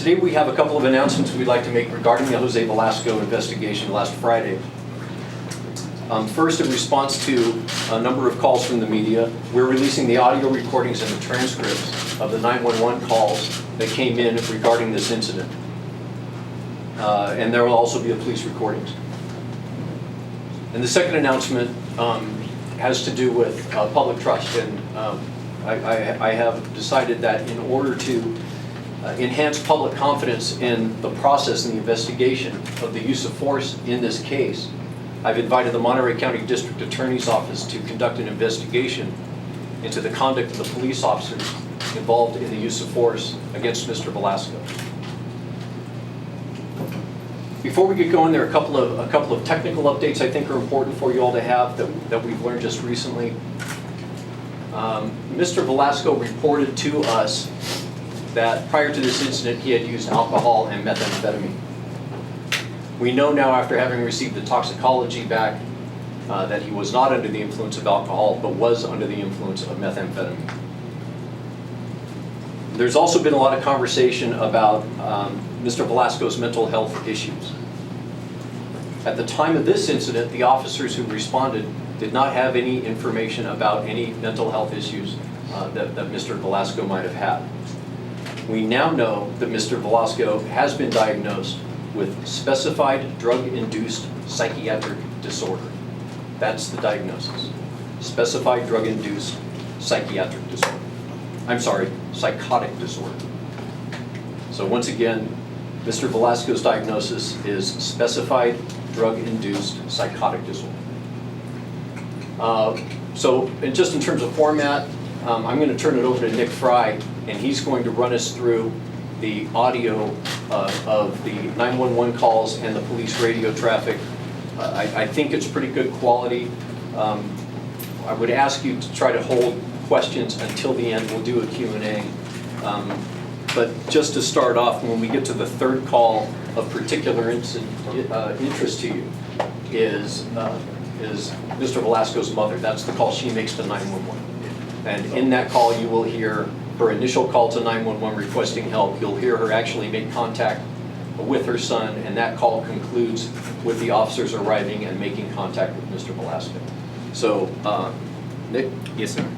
Today we have a couple of announcements we'd like to make regarding the Jose Velasco investigation last Friday. First, in response to a number of calls from the media, we're releasing the audio recordings and the transcripts of the 911 calls that came in regarding this incident. And there will also be the police recordings. And the second announcement has to do with public trust. And I have decided that in order to enhance public confidence in the process and the investigation of the use of force in this case, I've invited the Monterey County District Attorney's Office to conduct an investigation into the conduct of the police officers involved in the use of force against Mr. Velasco. Before we get going, there are a couple of technical updates I think are important for you all to have that we've learned just recently. Mr. Velasco reported to us that prior to this incident he had used alcohol and methamphetamine. We know now, after having received the toxicology back, that he was not under the influence of alcohol, but was under the influence of methamphetamine. There's also been a lot of conversation about Mr. Velasco's mental health issues. At the time of this incident, the officers who responded did not have any information about any mental health issues that Mr. Velasco might have had. We now know that Mr. Velasco has been diagnosed with specified drug-induced psychiatric disorder. That's the diagnosis. Specified drug-induced psychiatric disorder. I'm sorry, psychotic disorder. So once again, Mr. Velasco's diagnosis is specified drug-induced psychotic disorder. Just in terms of format, I'm going to turn it over to Nick Fry, and he's going to run us through the audio of the 911 calls and the police radio traffic. I think it's pretty good quality. I would ask you to try to hold questions until the end. We'll do a Q&A. But just to start off, when we get to the third call of particular interest to you is Mr. Velasco's mother. That's the call she makes to 911. And in that call you will hear her initial call to 911 requesting help. You'll hear her actually make contact with her son, and that call concludes with the officers arriving and making contact with Mr. Velasco. So, Nick? Yes, sir.